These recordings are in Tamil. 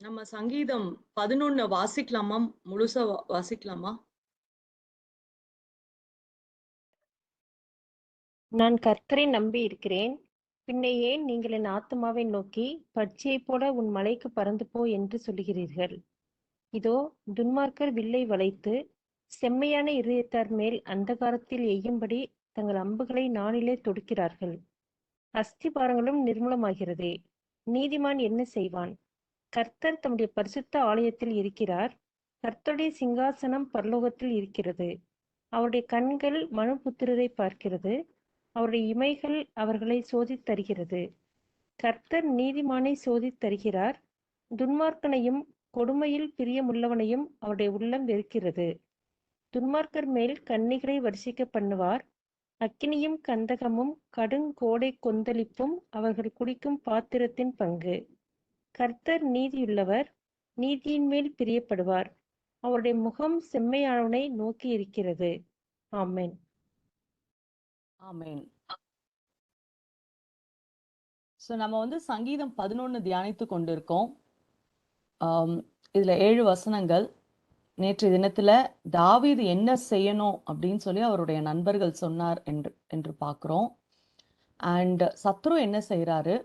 நம்ம சங்கீதம் 11 வாசிக்கலாமா? முழுசா வாசிக்கலாமா? நான் கர்த்தரை நம்பி இருக்கிறேன். பின்னே ஏன் நீங்கள் என் ஆத்துமாவை நோக்கி, பட்சியைப் போல உன் மலைக்கு பறந்து போ என்று சொல்லுகிறீர்கள்? இதோ, துன்மார்க்கர் வில்லை வளைத்து, செம்மையான இருதயத்தார் மேல் அந்தகாரத்தில் எய்யும்படி தங்கள் அம்புகளை நாணிலே தொடுக்கிறார்கள். அஸ்திபாரங்களும் நிர்மூலமாகிறதே. நீதிமான் என்ன செய்வான்? கர்த்தர் தம்முடைய பரிசுத்த ஆலயத்தில் இருக்கிறார். கர்த்தருடைய சிங்காசனம் பரலோகத்தில் இருக்கிறது. அவருடைய கண்கள் மனுபுத்திரரை பார்க்கிறது. அவருடைய இமைகள் அவர்களை சோதித்தருகிறது. கர்த்தர் நீதிமானை சோதித்தருகிறார். துன்மார்க்கனையும் கொடுமையில் பிரியமுள்ளவனையும் அவருடைய உள்ளம் வெறுக்கிறது. துன்மார்க்கர் மேல் கன்னிகளை வர்ஷிக்க பண்ணுவார். அக்கினியும் கந்தகமும் கடுங்கோடை கொந்தளிப்பும் அவர்கள் குடிக்கும் பாத்திரத்தின் பங்கு. கர்த்தர் நீதியுள்ளவர், நீதியின் மேல் பிரியப்படுவார். அவருடைய முகம் செம்மையானவனை நோக்கி இருக்கிறது. ஆமென். ஆமென். ஸோ நம்ம வந்து சங்கீதம் 11 தியானித்து கொண்டிருக்கோம். இதுல 7 வசனங்கள். நேற்று தினத்துல தாவீது என்ன செய்யணும் அப்படின்னு சொல்லி அவருடைய நண்பர்கள் சொன்னார் என்று பார்க்கிறோம். அண்ட் சத்ரு என்ன செய்யறாரு?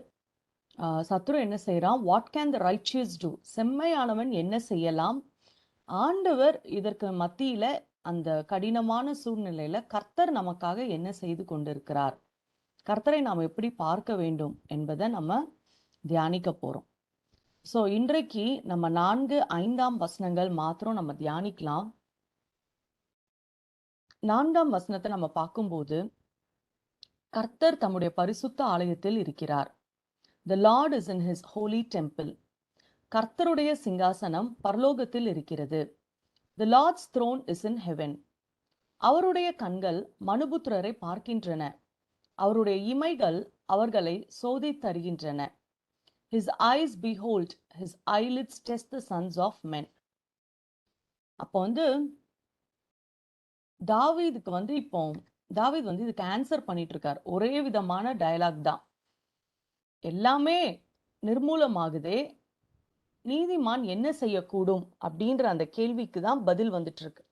சத்ரு என்ன செய்யறான்? What can the righteous do? செம்மையானவன் என்ன செய்யலாம்? ஆண்டவர் இதற்கு மத்தியில அந்த கடினமான சூழ்நிலையில கர்த்தர் நமக்காக என்ன செய்து கொண்டிருக்கிறார், கர்த்தரை நாம் எப்படி பார்க்க வேண்டும் என்பதை நம்ம தியானிக்க போறோம். ஸோ இன்றைக்கு நம்ம 4, 5 வசனங்கள் மாத்திரம் நம்ம தியானிக்கலாம். 4 வசனத்தை நம்ம பார்க்கும்போது, கர்த்தர் தம்முடைய பரிசுத்த ஆலயத்தில் இருக்கிறார். The Lord is in his holy temple. கர்த்தருடைய சிங்காசனம் பரலோகத்தில் இருக்கிறது. The Lord's throne is in heaven. அவருடைய கண்கள் மனுபுத்திரரை பார்க்கின்றன. அவருடைய இமைகள் அவர்களை சோதித்தருகின்றன. His eyes behold, his eyelids test the sons of men. அப்போ வந்து தாவீதுக்கு வந்து தாவீது வந்து இதுக்கு ஆன்சர் பண்ணிட்டு இருக்கார். ஒரே விதமான டயலாக் தான். எல்லாமே நிர்மூலமாகுதே, நீதிமான் என்ன செய்யக்கூடும் அப்படின்ற அந்த கேள்விக்கு தான் பதில் வந்துட்டு இருக்கு.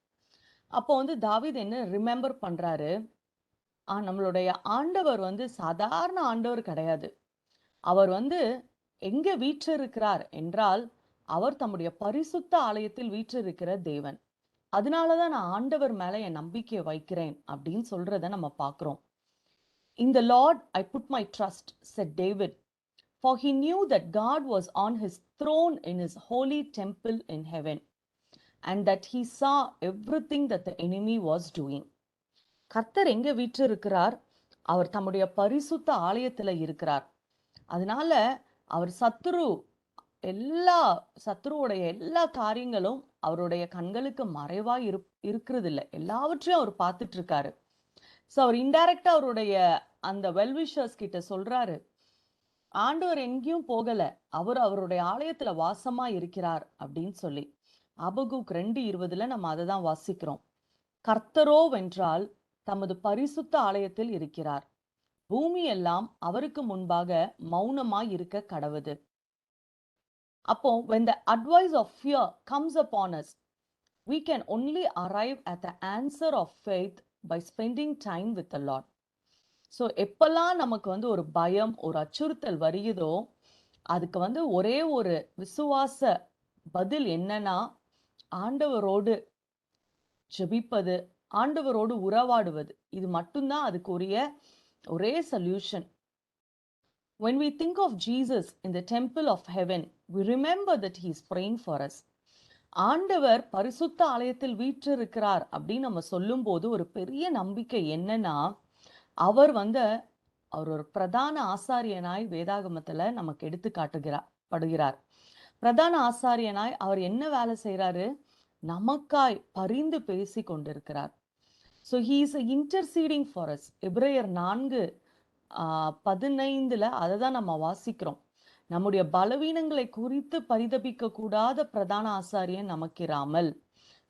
அப்போ வந்து தாவீது என்ன ரிமெம்பர் பண்றாரு? நம்மளுடைய ஆண்டவர் வந்து சாதாரண ஆண்டவர் கிடையாது. அவர் வந்து எங்க வீற்றிருக்கிறார் என்றால், அவர் தம்முடைய பரிசுத்த ஆலயத்தில் வீற்றிருக்கிற தேவன். அதனாலதான் நான் ஆண்டவர் மேல என் நம்பிக்கையை வைக்கிறேன் அப்படின்னு சொல்றத நம்ம பார்க்கிறோம். In the Lord I put my trust, said David, for he knew that God was on his throne in his holy temple in heaven, and that he saw everything that the enemy was doing. கர்த்தர் எங்க வீற்றிருக்கிறார்? அவர் தம்முடைய பரிசுத்த ஆலயத்துல இருக்கிறார். அதனால அவர் சத்ருவோடைய எல்லா காரியங்களும் அவருடைய கண்களுக்கு மறைவா இருக்கிறது இல்லை. எல்லாவற்றையும் அவர் பார்த்துட்டு இருக்காரு. ஸோ அவர் இன்டைரக்டா அவருடைய அந்த வெல்விஷர்ஸ் கிட்ட சொல்றாரு, ஆண்டவர் எங்கேயும் போகல, அவர் அவருடைய ஆலயத்துல வாசமா இருக்கிறார் அப்படின்னு சொல்லி. அபகுக் 2:20 நம்ம அதை தான் வாசிக்கிறோம். கர்த்தரோ வென்றால் தமது பரிசுத்த ஆலயத்தில் இருக்கிறார். பூமி எல்லாம் அவருக்கு முன்பாக மௌனமாய் இருக்க கடவுது. அப்போ when the advice of fear comes upon us, we can only arrive at the answer of faith by spending time with the Lord. So எப்பெல்லாம் நமக்கு வந்து ஒரு பயம், ஒரு அச்சுறுத்தல் வருகிறதோ, அதுக்கு வந்து ஒரே ஒரு விசுவாச பதில் என்னன்னா, ஆண்டவரோடு ஜெபிப்பது, ஆண்டவரோடு உறவாடுவது. இது மட்டும்தான் அதுக்குரிய ஒரே solution. When we think of Jesus in the temple of heaven, we remember that he is praying for us. ஆண்டவர் பரிசுத்த ஆலயத்தில் வீற்றிருக்கிறார் அப்படின்னு நம்ம சொல்லும்போது ஒரு பெரிய நம்பிக்கை என்னன்னா, அவர் ஒரு பிரதான ஆசாரியனாய் வேதாகமத்துல நமக்கு எடுத்து படுகிறார். பிரதான ஆசாரியனாய் அவர் என்ன வேலை செய்யறாரு? நமக்காய் பரிந்து பேசி கொண்டிருக்கிறார். So he is interceding for us. எபிரேயர் 4:15 அதை தான் நம்ம வாசிக்கிறோம். நம்முடைய பலவீனங்களை குறித்து பரிதபிக்க கூடாத பிரதான ஆசாரியன் நமக்கிராமல்,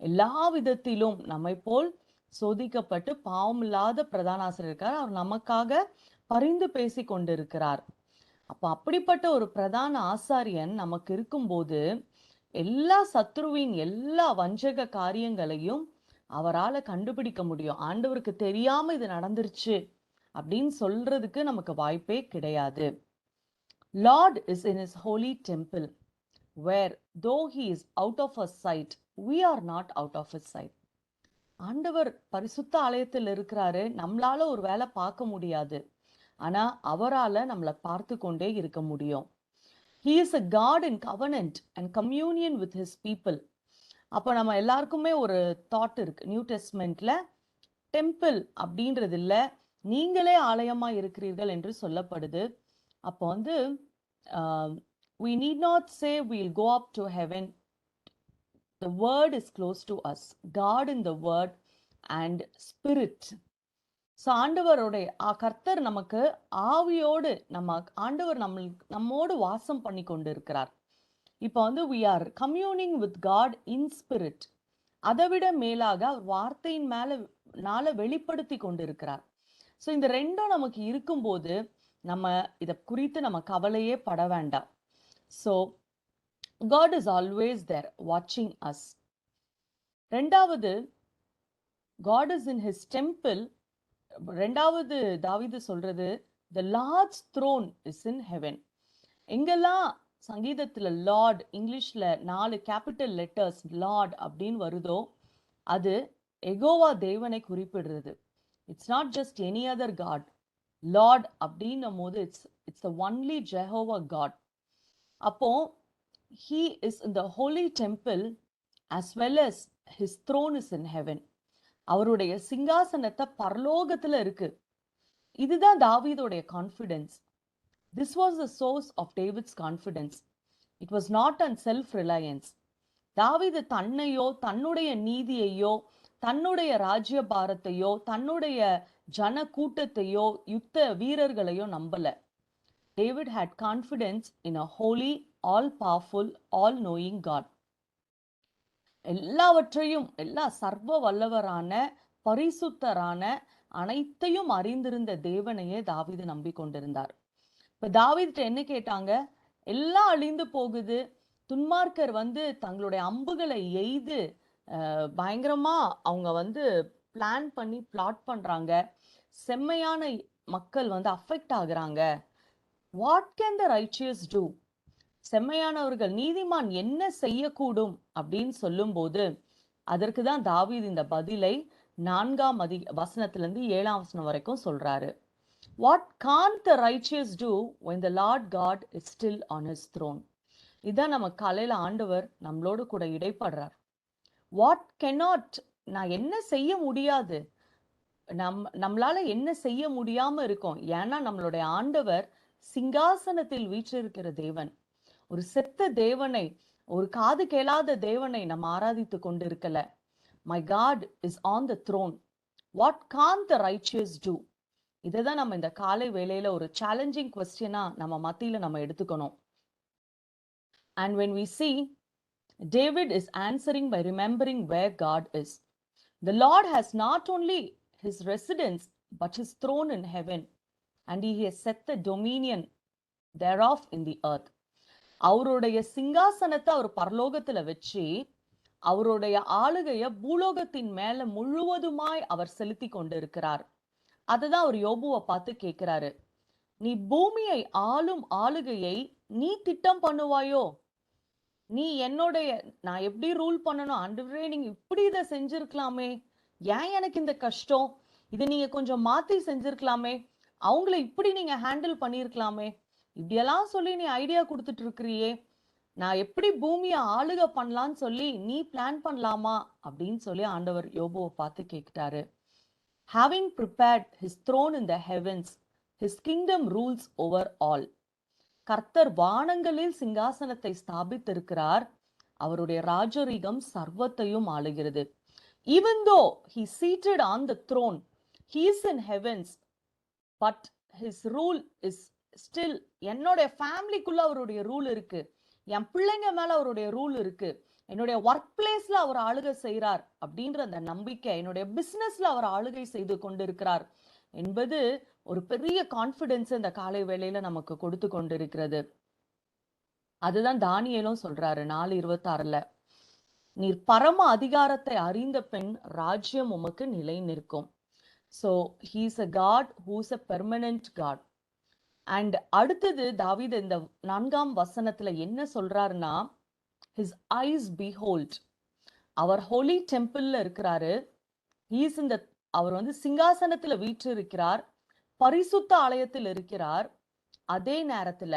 எல்லா விதத்திலும் நம்மை போல் சோதிக்கப்பட்டு பாவமில்லாத பிரதான ஆசிரியர் இருக்கார். அவர் நமக்காக பரிந்து பேசி கொண்டிருக்கிறார். அப்ப அப்படிப்பட்ட ஒரு பிரதான ஆசாரியன் நமக்கு இருக்கும்போது எல்லா சத்ருவின் எல்லா வஞ்சக காரியங்களையும் அவரால கண்டுபிடிக்க முடியும். ஆண்டவருக்கு தெரியாம இது நடந்துருச்சு அப்படின்னு சொல்றதுக்கு நமக்கு வாய்ப்பே கிடையாது. Lord is in his holy temple, where though he is out of our sight, we are not out of his sight. ஆண்டவர் பரிசுத்த ஆலயத்தில் இருக்கிறாரு. நம்மளால ஒரு வேலை பார்க்க முடியாது. ஆனா அவரால நம்மள பார்த்து கொண்டே இருக்க முடியும். He is a God in covenant and communion with his people. அப்ப நம்ம எல்லாருக்குமே ஒரு தாட் இருக்கு. நியூ டெஸ்ட்மெண்ட்ல டெம்பிள் அப்படின்றது இல்ல, நீங்களே ஆலயமா இருக்கிறீர்கள் என்று சொல்லப்படுது. அப்போ வந்து we need not say we'll go up to heaven. The word is close to us. God in the word and spirit. So ஆண்டவருடைய கர்த்தர் நமக்கு ஆவியோடு ஆண்டவர் நம்மோடு வாசம் பண்ணி கொண்டு இருக்கிறார். இப்போ வந்து we are communing with God in spirit. அதை விட மேலாக அவர் வார்த்தையின் நாள வெளிப்படுத்தி கொண்டு இருக்கிறார். ஸோ இந்த ரெண்டும் நமக்கு இருக்கும்போது நம்ம இதை குறித்து நம்ம கவலையே பட வேண்டாம். So God is always there watching us. ரெண்டாவது, God is in his temple. ரெண்டாவது தாவீது சொல்றது, the Lord's throne is in heaven. எங்கெல்லாம் சங்கீதத்துல லார்ட், இங்கிலீஷ்ல 4 கேபிட்டல் லெட்டர்ஸ் லார்ட் அப்படின்னு வருதோ அது எகோவா தேவனை குறிப்பிடுறது. It's not just any other god. Lord அப்படின்னும் போது it's the only Jehovah god. அப்போ he is in the holy temple as well as his throne is in heaven. அவருடைய சிங்காசனத்தை பரலோகத்துல இருக்கு. இதுதான் தாவீதோடைய confidence. This was the source of David's confidence. It was not on self-reliance. தாவீது தன்னையோ, தன்னுடைய நீதியையோ, தன்னுடைய ராஜ்ய பாரத்தையோ, தன்னுடைய ஜன கூட்டத்தையோ, யுத்த வீரர்களையோ நம்பல. David had confidence in a holy, all-powerful, all-knowing God. எல்லா சர்வ வல்லவரான, பரிசுத்தரான, அனைத்தையும் அறிந்திருந்த தேவனையே தாவீது நம்பிக்கொண்டிருந்தார். இப்ப தாவீதுட்ட என்ன கேட்டாங்க? எல்லாம் அழிந்து போகுது, துன்மார்க்கர் வந்து தங்களுடைய அம்புகளை எய்து பயங்கரமா அவங்க வந்து பிளான் பண்ணி பிளாட் பண்றாங்க, செம்மையான மக்கள் வந்து அஃபெக்ட் ஆகுறாங்க. What can the righteous do? செம்மையானவர்கள், நீதிமான் என்ன செய்யக்கூடும் அப்படின்னு சொல்லும் போது அதற்கு தான் தாவீது இந்த பதிலை 4ஆம் வசனத்திலிருந்து 7ஆம் வசனம் வரைக்கும் சொல்றாரு. What can't the righteous do when the Lord God is still on his throne? இதான் நம்ம காலையில ஆண்டவர் நம்மளோடு கூட இடைப்படுறார். What cannot, நான் என்ன செய்ய முடியாது, நம்மளால என்ன செய்ய முடியாம இருக்கோம். ஏன்னா நம்மளுடைய ஆண்டவர் சிங்காசனத்தில் வீற்றிருக்கிற தேவன். ஒரு செத்த தேவனை, ஒரு காது கேளாத தேவனை நம்ம ஆராதித்து கொண்டு இருக்கல. My God is on the throne. What can't the righteous do? இதைதான் நம்ம இந்த காலை வேளையில ஒரு சேலஞ்சிங் கொஸ்டினா நம்ம மத்தியில நம்ம எடுத்துக்கணும். And when we see, David is answering by remembering where God is. The Lord has not only his residence but his throne in heaven, and he has set the dominion thereof in the earth. அவருடைய சிங்காசனத்தை அவர் பரலோகத்துல வச்சு அவருடைய ஆளுகைய பூலோகத்தின் மேல முழுவதுமாய் அவர் செலுத்தி கொண்டு இருக்கிறார். அதுதான் அவர் யோபுவை பார்த்து கேட்கிறாரு, நீ பூமியை ஆளும் ஆளுகையை நீ திட்டம் பண்ணுவாயோ? நீ நான் எப்படி ரூல் பண்ணணும்? ஆண்டவரே, நீங்க இப்படி இதை செஞ்சிருக்கலாமே, ஏன் எனக்கு இந்த கஷ்டம், இதை நீங்க கொஞ்சம் மாத்தி செஞ்சிருக்கலாமே, அவங்கள இப்படி நீங்க ஹேண்டில் பண்ணிருக்கலாமே, இப்படியெல்லாம் சொல்லி நீ ஐடியா கொடுத்துட்டு இருக்கிறியே, நான் எப்படி பூமியை ஆளுக பண்ணலான்னு சொல்லி நீ பிளான் பண்ணலாமா அப்படின்னு சொல்லி ஆண்டவர் யோபுவை பார்த்து கேட்கிறாரு. Having prepared his throne in the heavens, his kingdom rules over all. கர்த்தர் வானங்களில் சிங்காசனத்தை ஸ்தாபித்திருக்கிறார், அவருடைய ராஜரீகம் சர்வத்தையும் ஆளுகிறது. Even though he seated on the throne, he is in heavens, but his rule is still, என்னுடைய ஃபேமிலிக்குள்ள அவருடைய ரூல் இருக்கு, என் பிள்ளைங்க மேல அவருடைய ரூல் இருக்கு, என்னுடைய ஒர்க் பிளேஸ்ல அவர் ஆளுகை செய்கிறார் அப்படின்ற அந்த நம்பிக்கை, என்னுடைய பிசினஸ்ல அவர் ஆளுகை செய்து கொண்டிருக்கிறார், என்பது ஒரு பெரிய கான்ஃபிடன்ஸ் இந்த காலை வேளையில நமக்கு கொடுத்து கொண்டிருக்கிறது. அதுதான் தானியேலும் சொல்றாரு 4:26. நீர் பரம அதிகாரத்தை அறிந்த பின் ராஜ்யம் உமக்கு நிலை நிற்கும். So he is a God who is a permanent God. And அடுத்தது தாவீது இந்த 4ஆம் வசனத்துல என்ன சொல்றாருன்னா, his eyes behold. அவர் holy templeல இருக்கிறாரு. He is in the அவர் வந்து சிங்காசனத்துல வீற்றிருக்கிறார், பரிசுத்த ஆலயத்தில் இருக்கிறார். அதே நேரத்துல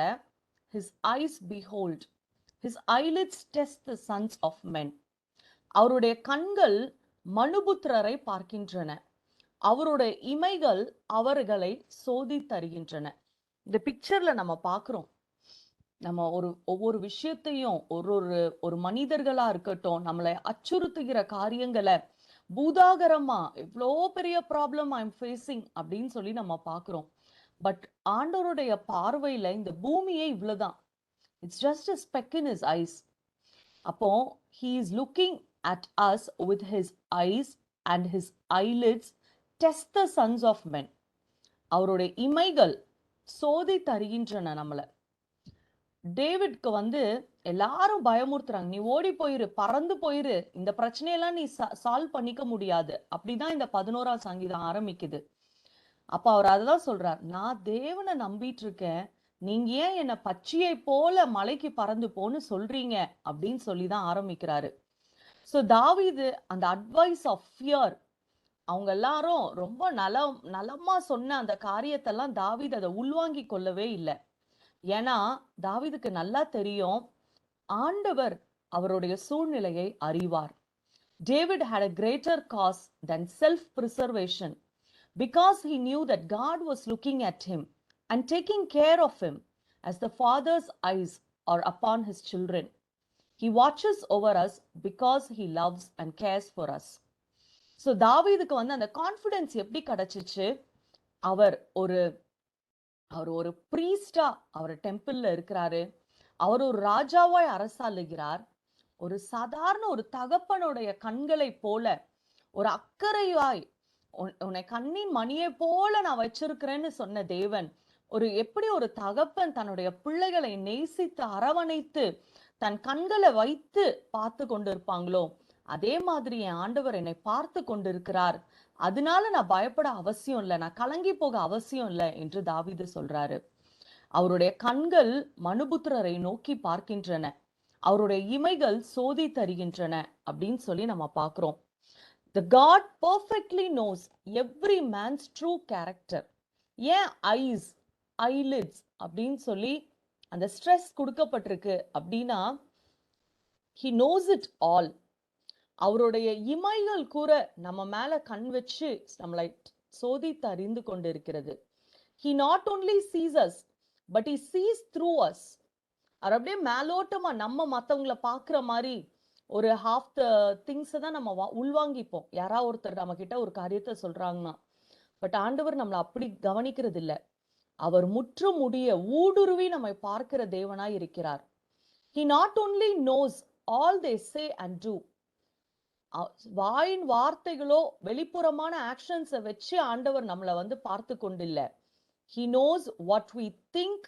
his eyes behold, his eyelids test the sons of men. அவருடைய கண்கள் மனுபுத்திரரை பார்க்கின்றன, அவருடைய இமைகள் அவர்களை சோதித்தருகின்றன. இந்த பிக்சர்ல நம்ம பார்க்கிறோம், நம்ம ஒவ்வொரு விஷயத்தையும் ஒரு மனிதர்களா இருக்கட்டும், நம்மளை அச்சுறுத்துகிற காரியங்களை பூதாகரமா எவ்வளோ பெரிய ப்ராப்ளம் ஐ எம் ஃபேஸிங் அப்படின்னு சொல்லி நம்ம பார்க்கிறோம். பட் ஆண்டவருடைய பார்வையில இந்த பூமியே இவ்வளவுதான். It's just a speck in his eyes. அப்போ he is looking at us with his eyes and his eyelids test the sons of men. அவருடைய இமைகள் சோதி தருகின்றன நம்மள. டேவிட்க்கு வந்து எல்லாரும் பயமுறுத்துறாங்க, நீ ஓடி போயிரு, பறந்து போயிரு, இந்த பிரச்சனையெல்லாம் நீ சால்வ் பண்ணிக்க முடியாது. அப்படிதான் இந்த 11ஆம் சங்கீதம் ஆரம்பிக்குது. அப்ப அவர் அததான் சொல்றார், நான் தேவனை நம்பிட்டு இருக்கேன், நீங்க ஏன் என்ன பச்சையை போல மலைக்கு பறந்து போன்னு சொல்றீங்க அப்படின்னு சொல்லிதான் ஆரம்பிக்கிறாரு. சோ தாவீது அந்த அட்வைஸ் ஆஃப் ஃபியர், அவங்க எல்லாரும் ரொம்ப நலமா சொன்ன அந்த காரியத்தெல்லாம் தாவீது அதை உள்வாங்கி கொள்ளவே இல்லை. ஏன்னா தாவீதுக்கு நல்லா தெரியும், ஆண்டவர் அவருடைய சூழ்நிலையை அறிவார். David had a greater cause than self-preservation because he knew that God was looking at him and taking care of him as the father's eyes are upon his children. He watches over us because he loves and cares for us. So தாவீதுக்கு வந்து அந்த கான்ஃபிடன்ஸ் எப்படி கிடைச்சிச்சு? அவர் ஒரு பிரீஸ்டா அவர் டெம்பிள்ல இருக்கிறாரு, அவர் ஒரு ராஜாவாய் அரசாளுகிறார். ஒரு சாதாரண ஒரு தகப்பனுடைய கண்களை போல, ஒரு அக்கறையாய் உன்னை கண்ணின் மணியை போல நான் வச்சிருக்கிறேன்னு சொன்ன தேவன், எப்படி ஒரு தகப்பன் தன்னுடைய பிள்ளைகளை நேசித்து அரவணைத்து தன் கண்களை வைத்து பார்த்து கொண்டிருப்பாங்களோ, அதே மாதிரி என் ஆண்டவர் என்னை பார்த்து கொண்டிருக்கிறார், அதனால நான் பயப்பட அவசியம் இல்லை, நான் கலங்கி போக அவசியம் இல்லை என்று தாவீது சொல்றாரு. அவருடைய கண்கள் மனுபுத்திரரை நோக்கி பார்க்கின்றன, அவருடைய இமைகள் சோதி தருகின்றன அப்படின்னு சொல்லி நம்ம பார்க்கிறோம். The God perfectly knows every man's true character. ஏன் ஐஸ், ஐலிட்ஸ் அப்படின்னு சொல்லி அந்த ஸ்ட்ரெஸ் கொடுக்கப்பட்டிருக்கு அப்படின்னா, he knows it all. அவருடைய இமைகள் கூட நம்ம மேல கண் வச்சு நம்மளை சோதித்து அறிந்து கொண்டிருக்கிறது. He not only sees us, but he sees through us. அவர் அப்படியே மேலோட்டமா நம்ம மத்தவங்களை பாக்குற மாதிரி ஒரு ஹாஃப் த திங்ஸ் தான் நம்ம உள்வாங்கிப்போம். யாராவது ஒருத்தர் நம்ம கிட்ட ஒரு காரியத்தை சொல்றாங்கன்னா, பட் ஆண்டவர் நம்மளை அப்படி கவனிக்கிறது இல்லை. அவர் முற்று முடிய ஊடுருவி நம்மை பார்க்கிற தேவனாய் இருக்கிறார். He not only knows all they say and do. வாயின் வார்த்தைகளோ வெளிப்புறமான ஆக்ஷன்ஸை வச்சு ஆண்டவர் நம்மளை வந்து பார்த்து கொண்டில்லை. He knows what we think,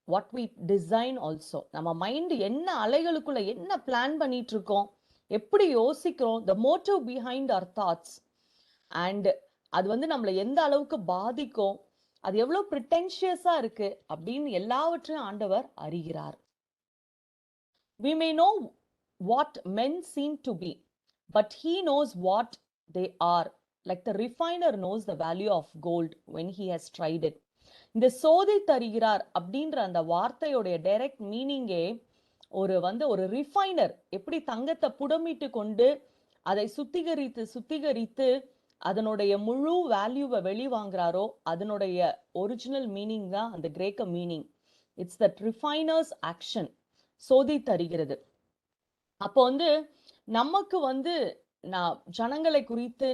what we design also. நம்ம மைண்ட் என்ன அலைகளுக்குள்ள என்ன பிளான் பண்ணிட்டு இருக்கோம், எப்படி யோசிக்கிறோம், the motive behind our thoughts, and அது வந்து நம்மளை எந்த அளவுக்கு பாதிக்கும், அது எவ்வளவு பிரிட்டென்ஷியஸா இருக்கு அப்படின்னு எல்லாவற்றையும் ஆண்டவர் அறிகிறார். We may know what men seem to be, but he knows what they are, like the refiner knows the value of gold when he has tried it. இந்த சோதி தருகிறார் அப்படின்ற அந்த வார்த்தையோடைய டைரக்ட் மீனிங்கே ஒரு ரிஃபைனர் எப்படி தங்கத்தை புடமிட்டு கொண்டு அதை சுத்திகரித்து அதனுடைய முழு வேல்யூவை வெளிவாங்கிறாரோ, அதனுடைய ஒரிஜினல் மீனிங் தான் அந்த கிரேக்க மீனிங். இட்ஸ் தட் ரிஃபைனர்ஸ் ஆக்ஷன், சோதி தருகிறது. அப்போ வந்து நமக்கு வந்து ஜனங்களை குறித்து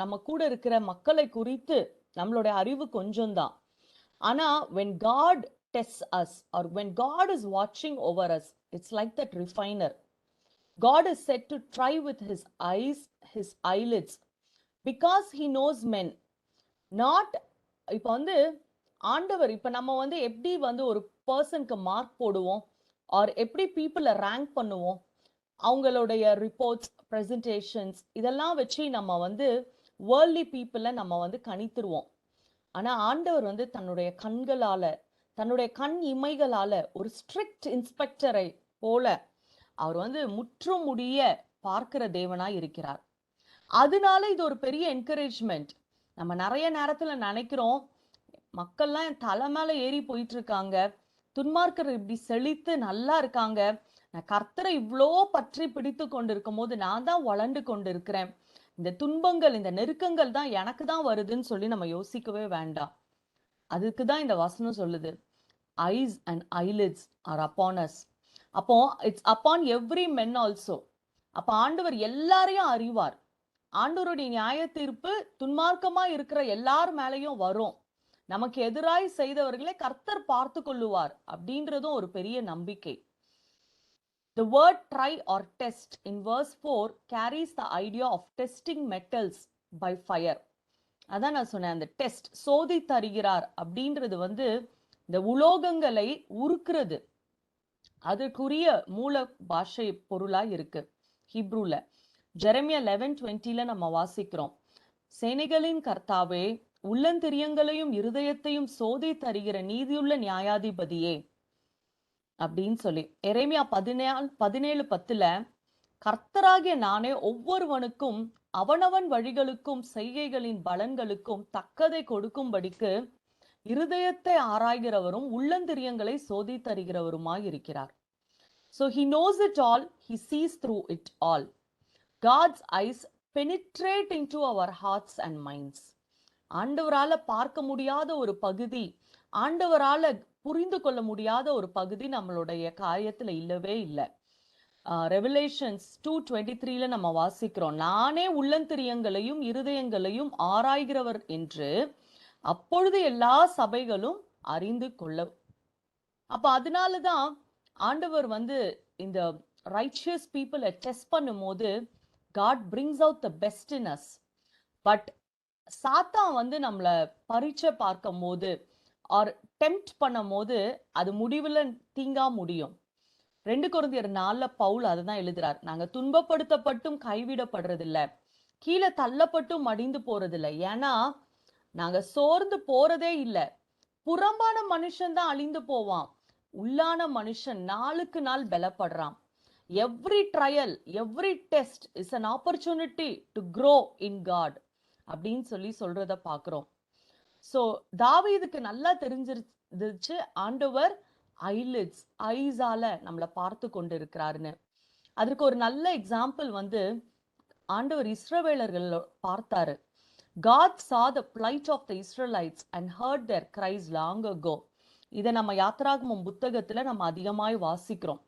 நம்ம கூட இருக்கிற மக்களை குறித்து நம்மளுடைய அறிவு கொஞ்சம் தான். ஆனா when God tests us or when God is watching over us, it's like that refiner. God is said to try with his eyes, his eyelids, because he knows men, not இப்ப வந்து ஆண்டவர் இப்ப நம்ம வந்து எப்படி வந்து ஒரு பர்சனுக்கு மார்க் போடுவோம் ஆர் எப்படி பீப்புளை ரேங்க் பண்ணுவோம், அவங்களுடைய ரிப்போர்ட்ஸ் ப்ரெசன்டேஷன்ஸ் இதெல்லாம் வச்சு நம்ம வந்து வேர்ல்ட்லி பீப்புளை நம்ம வந்து கணித்துருவோம். ஆனா ஆண்டவர் வந்து தன்னுடைய கண்களால, தன்னுடைய கண் இமைகளால ஒரு ஸ்ட்ரிக்ட் இன்ஸ்பெக்டரை போல அவர் வந்து முற்றும் முடிய பார்க்கிற தேவனாய் இருக்கிறார். அதனால இது ஒரு பெரிய என்கரேஜ்மெண்ட். நம்ம நிறைய நேரத்துல நினைக்கிறோம், மக்கள்லாம் என் தலை மேல ஏறி போயிட்டு இருக்காங்க, துன்மார்க்கர் இப்படி செழித்து நல்லா இருக்காங்க, நான் கர்த்தரை இவ்வளோ பற்றி பிடித்து கொண்டிருக்கும் போது நான் தான் வளர்ந்து கொண்டிருக்கிறேன், இந்த துன்பங்கள் இந்த நெருக்கங்கள் தான் எனக்கு தான் வருதுன்னு சொல்லி நம்ம யோசிக்கவே வேண்டாம். அதுக்கு தான் இந்த வசனம் சொல்லுது, eyes and eyelids are upon us. அப்போ it's upon every men also. அப்ப ஆண்டவர் எல்லாரையும் அறிவார். ஆண்டவருடைய நியாய தீர்ப்பு துன்மார்க்கமா இருக்கிற எல்லார் மேலையும் வரும். நமக்கு எதிராய் செய்தவர்களை கர்த்தர் பார்த்து கொள்ளுவார் அப்படின்றதும் ஒரு பெரிய நம்பிக்கை. The word try or test in verse 4 carries the idea of testing metals by fire. அதான் நான் சொன்னேன், அந்த டெஸ்ட் சோதி தருகிறார் அப்படின்றது வந்து இந்த உலோகங்களை உருக்குறது, அதுக்குரிய மூல பாஷை பொருளா இருக்கு ஹீப்ரூல. ஜெரமியா 11:20 நம்ம வாசிக்கிறோம், சேனைகளின் கர்த்தாவே, உள்ளந்திரியங்களையும் இருதயத்தையும் சோதி தருகிற நீதியுள்ள நியாயாதிபதியே அப்படின்னு சொல்லி. எரேமியா 17:10 கர்த்தராகிய நானே ஒவ்வொருவனுக்கும் அவனவன் வழிகளுக்கும் செய்கைகளின் பலன்களுக்கும் தக்கதை கொடுக்கும்படிக்கு இருதயத்தை ஆராய்கிறவரும் உள்ளந்திரியங்களை சோதி தருகிறவருமாய் இருக்கிறார். So he knows it all, he sees through it all. God's eyes penetrate into our hearts and minds. ஆண்டவரால பார்க்க முடியாத ஒரு பகுதி, ஆண்டவரால புரிந்து கொள்ள முடியாத ஒரு பகுதி நம்மளுடைய காரியத்துல இல்லவே இல்லை. ரெவலேஷன்ஸ் 2:23 நம்ம வாசிக்கிறோம், நானே உள்ளந்திரியங்களையும் இருதயங்களையும் ஆராய்கிறவர் என்று அப்பொழுது எல்லா சபைகளும் அறிந்து கொள்ள. அப்ப அதனாலதான் ஆண்டவர் வந்து இந்த ரைச்சியஸ் பீப்புளை டெஸ்ட் பண்ணும் போது God brings out the best in us. But சாத்தான் வந்து நம்மளை பரீட்சை பார்க்கும் போது ஆர் டெம்ப்ட் பண்ணும் போது அது முடிவுல தீங்கா முடியும். 2 கொரிந்தியர் 4 பவுல் அதுதான் எழுதுறார், நாங்க துன்பப்படுத்தப்பட்டும் கைவிடப்படுறதில்ல, கீழே தள்ளப்பட்டும் மடிந்து போறதில்லை, ஏன்னா நாங்க சோர்ந்து போறதே இல்லை. புறம்பான மனுஷன் தான் அழிந்து போவான், உள்ளான மனுஷன் நாளுக்கு நாள் பலப்படுறான். Every trial every test is an opportunity to grow in God அப்படின்னு சொல்லி சொல்றத பாக்குறோம். சோ தாவீதுக்கு நல்லா தெரிஞ்சிருச்சு ஆண்டவர் ஐலிட்ஸ் ஐஸால நம்மளை பார்த்து கொண்டு இருக்கிறாருன்னு. அதற்கு ஒரு நல்ல எக்ஸாம்பிள் வந்து ஆண்டவர் இஸ்ரவேலர்கள் பார்த்தாரு. God saw the plight of the Israelites and heard their cries long ago. இதை நம்ம யாத்திராகமம் புத்தகத்துல நம்ம அதிகமாய் வாசிக்கிறோம்.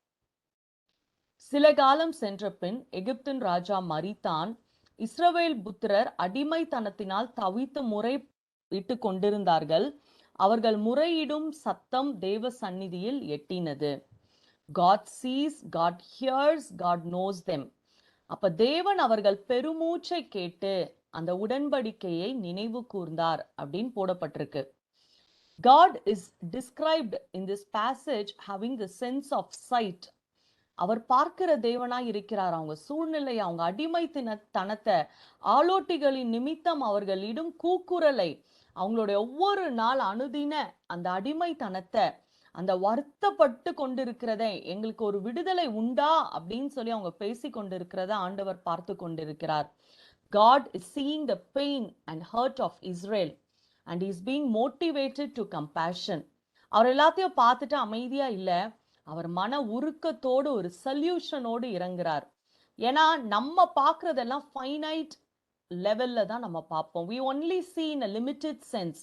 சில காலம் சென்ற பின் எகிப்தின் ராஜா மரித்தான். இஸ்ரவேல் புத்திரர் அடிமைத்தனத்தினால் தவித்து முறையிட்டு கொண்டிருந்தார்கள். அவர்கள் முறையிடும் சத்தம் தேவ சந்நிதியில் எட்டினது. God sees, God hears, God knows them. அப்ப தேவன் அவர்கள் பெருமூச்சை கேட்டு அந்த உடன்படிக்கையை நினைவு கூர்ந்தார் அப்படின்னு போடப்பட்டிருக்கு. God is described in this passage having the sense of sight. அவர் பார்க்கிற தேவனாய் இருக்கிறார். அவங்க சூழ்நிலை, அவங்க அடிமைத்தனத்தை, ஆலோட்டிகளின் நிமித்தம் அவர்களிடும் கூக்குரலை, அவங்களுடைய ஒவ்வொரு நாள் அனுதின அந்த அடிமைத்தனத்தை, அந்த வருத்தப்பட்டு கொண்டிருக்கிறத, எங்களுக்கு ஒரு விடுதலை உண்டா அப்படின்னு சொல்லி அவங்க பேசி கொண்டிருக்கிறத ஆண்டவர் பார்த்து கொண்டிருக்கிறார். God is seeing the pain and hurt of Israel and he is being motivated to compassion. அவர் எல்லாத்தையும் பார்த்துட்டு அமைதியா இல்ல, அவர் மன உருக்கத்தோடு ஒரு சொல்யூஷனோடு இறங்குறார். ஏன்னா நம்ம பார்க்கறதெல்லாம் ஃபைனைட் லெவல்ல தான் நம்ம பார்ப்போம். we only see in a limited sense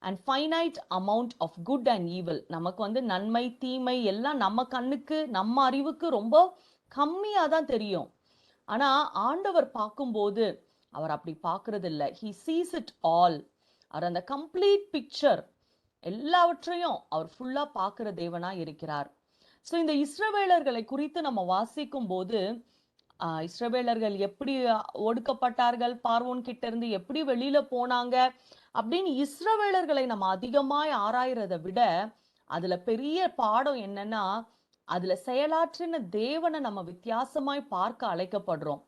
and finite amount of good and evil. நமக்கு வந்து நன்மை தீமை எல்லாம் நம்ம கண்ணுக்கு நம்ம அறிவுக்கு ரொம்ப கம்மியா தான் தெரியும். ஆனா ஆண்டவர் பார்க்கும்போது அவர் அப்படி பார்க்கறது இல்லை. he sees it all. அவர் அந்த கம்ப்ளீட் பிக்சர் எல்லாவற்றையும் அவர் ஃபுல்லா பார்க்கிற தேவனா இருக்கிறார். ஸோ இந்த இஸ்ரவேலர்களை குறித்து நம்ம வாசிக்கும் போது இஸ்ரவேலர்கள் எப்படி ஒடுக்கப்பட்டார்கள், பார்வோன் கிட்ட இருந்து எப்படி வெளியில போனாங்க அப்படின்னு இஸ்ரவேலர்களை நம்ம அதிகமாய் ஆராயறதை விட அதுல பெரிய பாடம் என்னன்னா, அதுல செயலாற்றின தேவனை நம்ம வித்தியாசமாய் பார்க்க அழைக்கப்படுறோம்.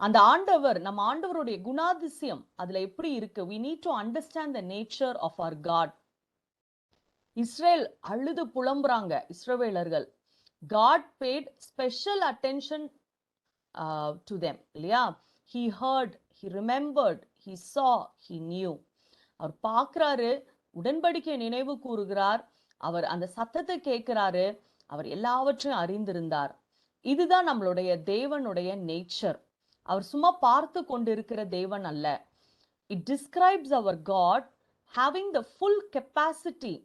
அந்த ஆண்டவர், நம்ம ஆண்டவருடைய குணாதிசயம் அதுல எப்படி இருக்கு. we need to understand the nature of our God. Israel அழுது புலம்புறாங்க இஸ்ரவேலர்கள். God paid special attention to them இல்லையா? He heard, he remembered, he saw, he knew. அவர் பார்க்கிறாரு, உடன்படிக்கை நினைவு கூறுகிறார், அவர் அந்த சத்தத்தை கேட்கிறாரு, அவர் எல்லாவற்றையும் அறிந்திருந்தார். இதுதான் நம்மளுடைய தேவனுடைய நேச்சர். அவர் சும்மா பார்த்து கொண்டிருக்கிற தேவன் அல்ல. It describes our God having the full capacity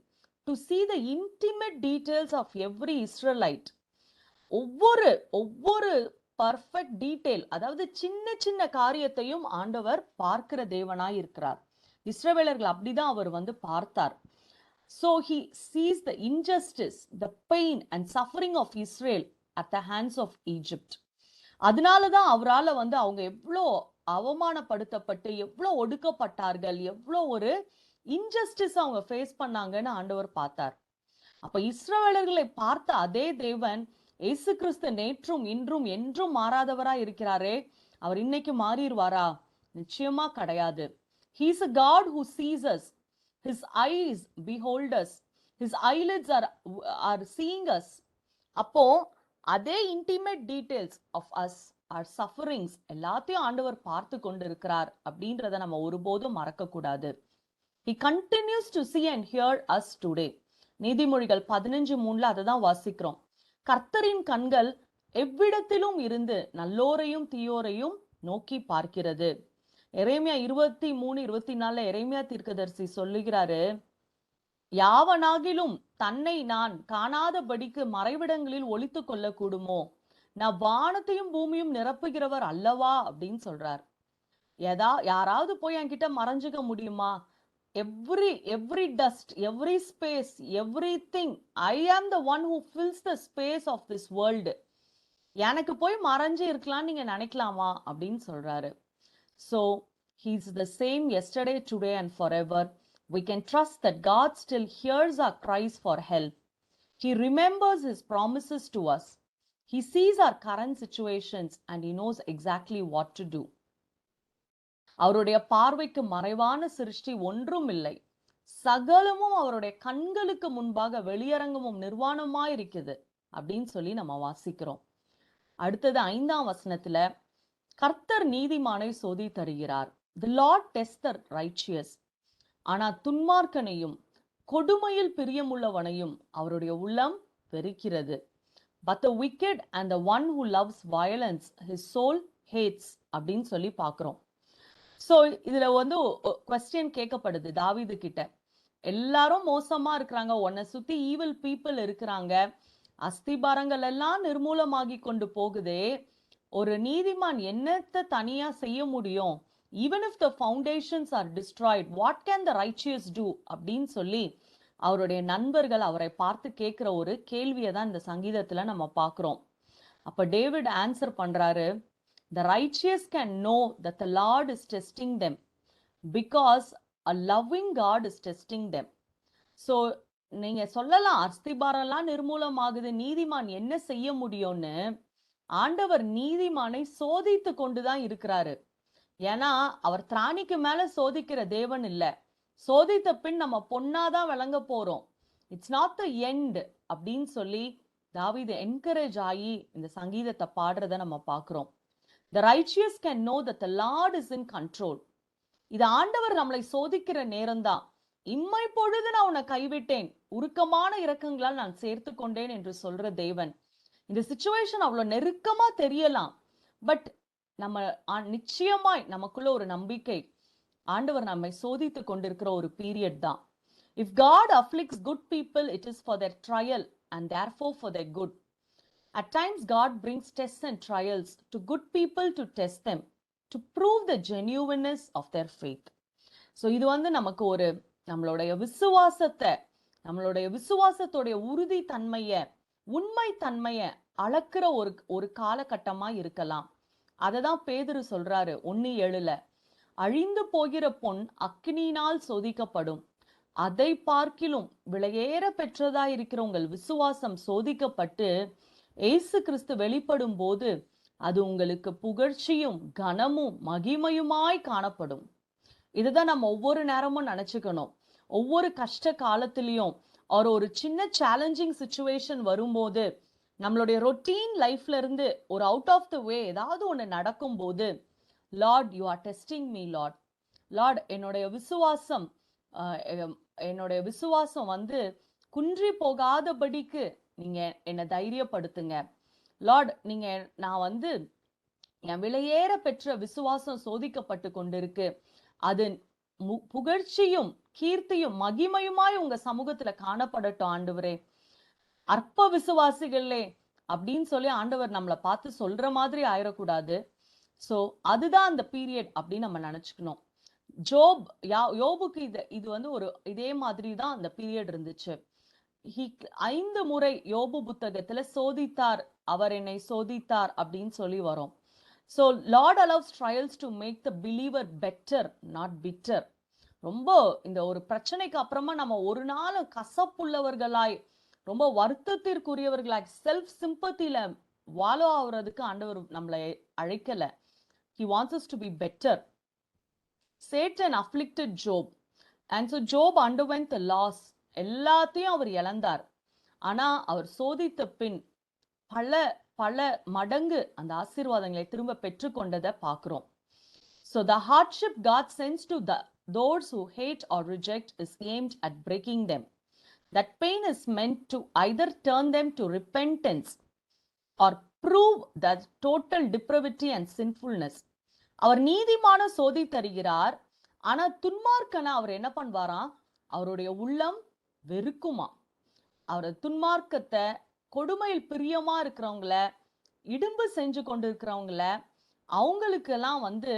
to see the intimate details of every Israelite. ஒவ்வொரு பர்ஃபெக்ட் டீடைல், அதாவது சின்ன சின்ன காரியத்தையும் ஆண்டவர் பார்க்கிற தேவனாய் இருக்கிறார். இஸ்ரவேலர்கள் அப்படிதான் அவர் பார்த்தார். So he sees the injustice, the pain and suffering of Israel at the hands of Egypt. அதனாலதான் அவரால் அவங்க எவ்வளோ அவமானப்படுத்தப்பட்டு எவ்வளோ ஒடுக்கப்பட்டார்கள், எவ்வளோ ஒரு இன்ஜஸ்டிஸ் அவங்க ஃபேஸ் பண்ணாங்கன்னு ஆண்டவர் பார்த்தார். அப்ப இஸ்ரவேலர்களை பார்த்த அதே தேவன் இயேசு கிறிஸ்து நேற்றும் இன்றும் என்றும் மாறாதவரா இருக்கிறாரே, அவர் இன்னைக்கு மாறிடுவாரா? நிச்சயமா கிடையாது. He is a God who sees us. His eyes behold us. His eyelids are seeing us. அப்போ அதே intimate details of us, our sufferings எல்லாத்தையும் ஆண்டவர் பார்த்து கொண்டிருக்கிறார் அப்படின்றத நம்ம ஒருபோதும் மறக்க கூடாது. He continues to see and hear us today. நீதிமொழிகள் 15:3 அதை தான் வாசிக்கிறோம். கர்த்தரின் கண்கள் எவ்விடத்திலும் இருந்து நல்லோரையும் தீயோரையும் நோக்கி பார்க்கிறது. எரேமியா 23:24 எரேமியா தீர்க்கதரிசி சொல்லுகிறாரு, யாவனாகிலும் தன்னை நான் காணாதபடிக்கு மறைவிடங்களில் ஒளித்து கொள்ள கூடுமோ? நான் வானத்தையும் பூமியும் நிரப்புகிறவர் அல்லவா அப்படின்னு சொல்றார். யாராவது போய் என்கிட்ட மறைஞ்சுக்க முடியுமா? every dust, every space, everything, I am the one who fills the space of this world. எனக்கு போய் மறைஞ்சு இருக்கலாம் நீங்க நினைக்கலாமா அப்படின்னு சொல்றாரு. So he's the same yesterday, today and forever. We can trust that God still hears our cries for help. He remembers his promises to us. He sees our current situations and he knows exactly what to do. அவருடைய பார்வைக்கு மறைவான சிருஷ்டி ஒன்றும் இல்லை. சகலமும் அவருடைய கண்களுக்கு முன்பாக வெளியரங்கமும் நிர்வாணமாய் இருக்குது அப்படின்னு சொல்லி நம்ம வாசிக்கிறோம். அடுத்தது 5ஆம் வசனத்துல, கர்த்தர் நீதிமானை சோதி தருகிறார். The Lord tests the righteous. ஆனா துன்மார்க்கனையும் கொடுமையில் பிரியமுள்ளவனையும் அவருடைய உள்ளம் வெறுக்கிறது. But the wicked and the one who loves violence, his soul hates அப்படின்னு சொல்லி பார்க்கிறோம். ஸோ இதுல கொஸ்டின் கேட்கப்படுது தாவீது கிட்ட. எல்லாரும் மோசமா இருக்கிறாங்க, உன்னை சுத்தி ஈவில் பீப்புள் இருக்கிறாங்க, அஸ்திபாரங்கள் எல்லாம் நிர்மூலமாகி கொண்டு போகுதே, ஒரு நீதிமான் என்னத்தை தனியா செய்ய முடியும்? even if the foundations are destroyed, what can the righteous do அப்படின்னு சொல்லி அவருடைய நண்பர்கள் அவரை பார்த்து கேட்கிற ஒரு கேள்வியை தான் இந்த சங்கீதத்துல நம்ம பார்க்கிறோம். அப்ப டேவிட் ஆன்சர் பண்றாரு, the righteous can know that the Lord is testing them because a loving God is testing them. So நீங்க சொல்லலாம் அஸ்திபாரெல்லாம் நிர்மூலமாகுது, நீதிமான் என்ன செய்ய முடியும்னு. ஆண்டவர் நீதிமானை சோதித்து கொண்டுதான் இருக்கிறாரு. ஏன்னா அவர் திராணிக்கு மேல சோதிக்கிற தேவன் இல்ல. சோதித்த பின் நம்ம பொன்னாதான் விளங்க போறோம். இட்ஸ் நாட் த எண்ட் அப்படின்னு சொல்லி தாவீது என்கரேஜ் ஆகி இந்த சங்கீதத்தை பாடுறத நம்ம பார்க்கிறோம். The righteous can know that the Lord is in control. இது ஆண்டவர் நம்மளை சோதிக்கிற நேரம்தான். இம்மை பொழுது நான் உன்னை கைவிட்டேன், உருக்கமான இரக்கங்களால் நான் சேர்த்து கொண்டேன் என்று சொல்ற தேவன். இந்த சிச்சுவேஷன் அவ்வளவு நெருக்கமா தெரியலாம், பட் நம்ம நிச்சயமாய் நமக்குள்ள ஒரு நம்பிக்கை, ஆண்டவர் நம்மை சோதித்து கொண்டிருக்கிற ஒரு பீரியட் தான். If God afflicts good people, it is for their trial and therefore for their good. At times God brings tests and trials to good people to test them, to prove the genuineness of their faith. So இது நமக்கு ஒரு நம்மளுடைய விசுவாசத்தோடைய உறுதி தன்மைய, உண்மை தன்மைய அளக்கிற ஒரு காலகட்டமா இருக்கலாம். அததான் பேதுரு சொல்றாரு 1:7. அழிந்து போகிற பொன் அக்கினியினால் சோதிக்கப்படும், அதை பார்க்கிலும் விலையேற பெற்றதாயிருக்கிற உங்கள் விசுவாசம் சோதிக்கப்பட்டு இயேசு கிறிஸ்து வெளிப்படும் போது அது உங்களுக்கு புகழ்ச்சியும் கனமும் மகிமையுமாய் காணப்படும். இதுதான் நம்ம ஒவ்வொரு நேரமும் நினைச்சுக்கணும். ஒவ்வொரு கஷ்ட காலத்திலையும் ஒரு சின்ன சேலஞ்சிங் சுச்சுவேஷன் வரும்போது, நம்மளுடைய ரொட்டீன் லைஃப்ல இருந்து ஒரு அவுட் ஆஃப் த வே ஏதாவது ஒண்ணு நடக்கும் போது, Lord you are testing me Lord. Lord என்னுடைய விசுவாசம் வந்து குன்றி போகாதபடிக்கு நீங்க என்னை தைரியப்படுத்துங்க. லார்ட் நான் வந்து என் விலையேற பெற்ற விசுவாசம் சோதிக்கப்பட்டு கொண்டிருக்கு. அது புகழ்ச்சியும் கீர்த்தியும் மகிமையுமாய் உங்க சமூகத்துல காணப்படட்டும் ஆண்டவரே. அற்ப விசுவாசிகளே அப்படின்னு சொல்லி ஆண்டவர் நம்மளை பார்த்து சொல்ற மாதிரி ஆயிடக்கூடாது. சோ அதுதான் அந்த பீரியட் அப்படின்னு நம்ம நினைச்சுக்கணும். யோபுக்கு இது வந்து இதே மாதிரி தான் அந்த பீரியட் இருந்துச்சு. 5 முறை யோபு புத்தகத்துல சோதித்தார், அவர் என்னை சோதித்தார் அப்படின்னு சொல்லி வரும். So Lord allows trials to make the believer better, not bitter. ரொம்ப இந்த ஒரு பிரச்சனைக்கு அப்புறமா நம்ம ஒரு நாள் கசப்புள்ளவர்களாய், ரொம்ப வருத்தத்திற்குரியவர்களாய், செல்ஃப் சிம்பத்தில வாலோ ஆகுறதுக்கு ஆண்டவர் நம்மளை அழைக்கல. He wants us to be better. Satan afflicted Job, and so Job underwent the loss. எல்லாத்தையும் அவர் இழந்தார். ஆனா அவர் சோதித்த பின் பல பல மடங்கு அந்த ஆசீர்வாதங்களை திரும்ப பெற்றுக்கொண்டதை பார்க்கிறோம். So the hardship God sends to those who hate or reject is aimed at breaking them. That pain is meant to either turn them to repentance or prove that total depravity and sinfulness. அவர் நீதிமான சோதி தருகிறார். ஆனா துன்மார்க்கனை அவர் என்ன பண்ணுவாராம்? அவருடைய உள்ளம் வெறுக்குமா. அவரது துன்மார்க்கத்தை, கொடுமையில் பிரியமா இருக்கிறவங்கள, இடும்பு செஞ்சு கொண்டிருக்கிறவங்கள, அவங்களுக்கெல்லாம் வந்து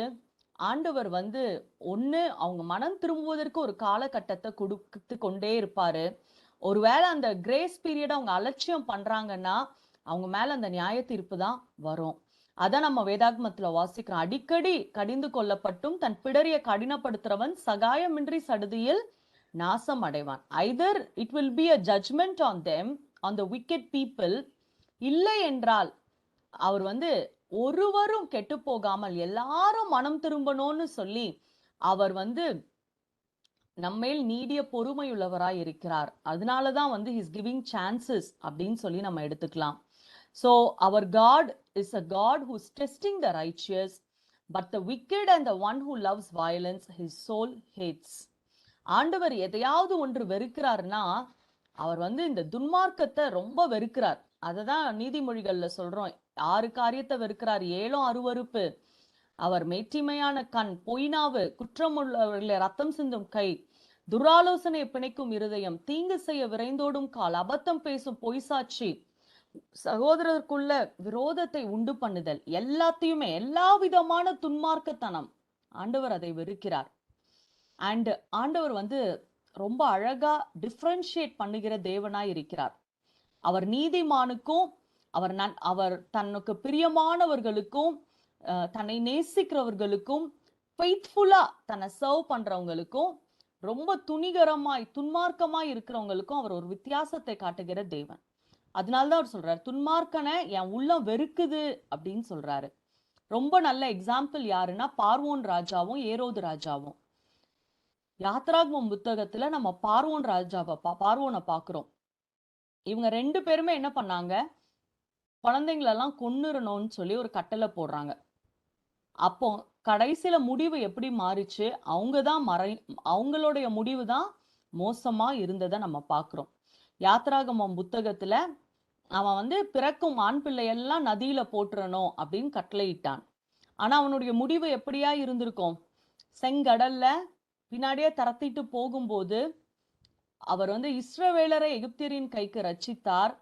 ஆண்டவர் வந்து ஒண்ணு அவங்க மனம் திரும்புவதற்கு ஒரு காலகட்டத்தை கொடுத்து கொண்டே இருப்பாரு. ஒருவேளை அந்த கிரேஸ் பீரியட் அவங்க அலட்சியம் பண்றாங்கன்னா அவங்க மேல அந்த நியாய தீர்ப்பு தான் வரும். அதான் நம்ம வேதாகமத்துல வாசிக்கிறோம். அடிக்கடி கடிந்து கொள்ளப்பட்டும் தன் பிடரிய கடினப்படுத்துறவன் சகாயமின்றி சடுதியில் நாசம் அடைவான். Hyder it will be a judgment on them, on the wicked people. இல்லை என்றால் அவர் வந்து ஒருவரும் கெட்டு போகாமல் எல்லாரும் மனம் திரும்பணும்னு சொல்லி அவர் வந்து நம்மேல் நீடிய பொறுமையுள்ளவராய் இருக்கிறார். அதனாலதான் வந்து he's giving chances அப்படின்னு சொல்லி நம்ம எடுத்துக்கலாம். So our God is a God who's testing the righteous, but the wicked and the one who loves violence his soul hates. ஆண்டவர் எதையாவது ஒன்று வெறுக்கிறார்னா அவர் வந்து இந்த துன்மார்க்கத்தை ரொம்ப வெறுக்கிறார். அததான் நீதிமொழிகள்ல சொல்றோம். 6 காரியத்தை வெறுக்கிறார், 7 அருவருப்பு. அவர் மேட்டிமையான கண், பொய்னாவு, குற்றமுள்ளவர்களை ரத்தம் சிந்தும் கை, துராலோசனை பிணைக்கும் இருதயம், தீங்கு செய்ய விரைந்தோடும் கால், அபத்தம் பேசும் பொய் சாட்சி, சகோதரருக்குள்ள விரோதத்தை உண்டு பண்ணுதல், எல்லாத்தையுமே எல்லா விதமான துன்மார்க்கத்தனம் ஆண்டவர் அதை வெறுக்கிறார். அண்ட் ஆண்டவர் வந்து ரொம்ப அழகா டிஃபரன்ஷியேட் பண்ணுகிற தேவனாய் இருக்கிறார். அவர் நீதிமானுக்கும் அவர் தனக்கு பிரியமானவர்களுக்கும் தன்னை நேசிக்கிறவர்களுக்கும் ஃபெய்த்ஃபுல்லா தன்னை சர்வ் பண்றவங்களுக்கும் ரொம்ப துணிகரமாய் துன்மார்க்கமாய் இருக்கிறவங்களுக்கும் அவர் ஒரு வித்தியாசத்தை காட்டுகிற தேவன். அதனாலதான் அவர் சொல்றாரு, துன்மார்க்கனை என் உள்ளம் வெறுக்குது அப்படின்னு சொல்றாரு. ரொம்ப நல்ல எக்ஸாம்பிள் யாருன்னா பார்வோன் ராஜாவும் ஏரோது ராஜாவும். யாத்ராகமம் புத்தகத்துல நம்ம பார்வோனை பாக்குறோம். இவங்க 2 பேருமே என்ன பண்ணாங்க? குழந்தைங்களெல்லாம் கொன்னுறணும்னு சொல்லி ஒரு கட்டளை போடுறாங்க. அப்போ கடைசியில முடிவு எப்படி மாறிச்சு? அவங்களுடைய முடிவு தான் மோசமா இருந்ததை நம்ம பாக்குறோம். யாத்ராகமம் புத்தகத்துல அவன் வந்து பிறக்கும் ஆண் பிள்ளையெல்லாம் நதியில போட்டுறணும் அப்படின்னு கட்டளையிட்டான். ஆனா அவனுடைய முடிவு எப்படியா இருந்திருக்கும்? செங்கடல்ல பின்னாடியே தரத்திட்டு போகும்போது அவர் வந்து இஸ்ரவேலரை எகிப்தியரின் கைக்கு ரட்சித்தார்.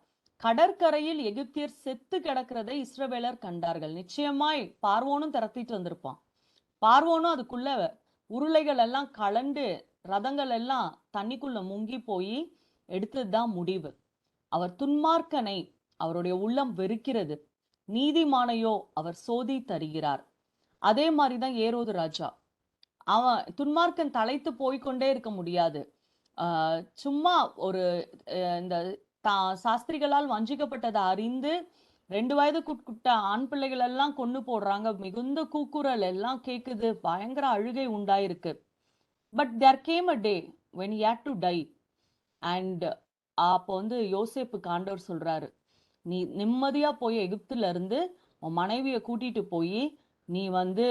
கடற்கரையில் எகிப்தியர் செத்து கிடக்கிறதை இஸ்ரவேலர் கண்டார்கள். நிச்சயமாய் பார்வோனும் திரத்திட்டு வந்திருப்பான். பார்வோனும் அதுக்குள்ள உருளைகள் எல்லாம் கலண்டு ரதங்கள் எல்லாம் தண்ணிக்குள்ள முங்கி போய் எடுத்ததுதான் முடிவு. அவர் துன்மார்க்கனை அவருடைய உள்ளம் வெறுக்கிறது. நீதிமானையோ அவர் சோதி தருகிறார். அதே மாதிரிதான் ஏரோது ராஜா. அவன் துன்மார்க்கன் தலைத்து போய்க்கொண்டே இருக்க முடியாது. சும்மா ஒரு இந்த சாஸ்திரிகளால் வஞ்சிக்கப்பட்டதை அறிந்து 2 வயதுக்குட்பட்ட ஆண் பிள்ளைகள் எல்லாம் கொன்னு போடுறாங்க. மிகுந்த கூக்குரல் எல்லாம் கேக்குது. பயங்கர அழுகை உண்டாயிருக்கு. But there came a day when he had to die. And அப்போ வந்து யோசேப்புக்கு ஆண்டவர் சொல்றாரு, நீ நிம்மதியா போய் எகிப்துல இருந்து உன் மனைவிய கூட்டிட்டு போய் நீ வந்து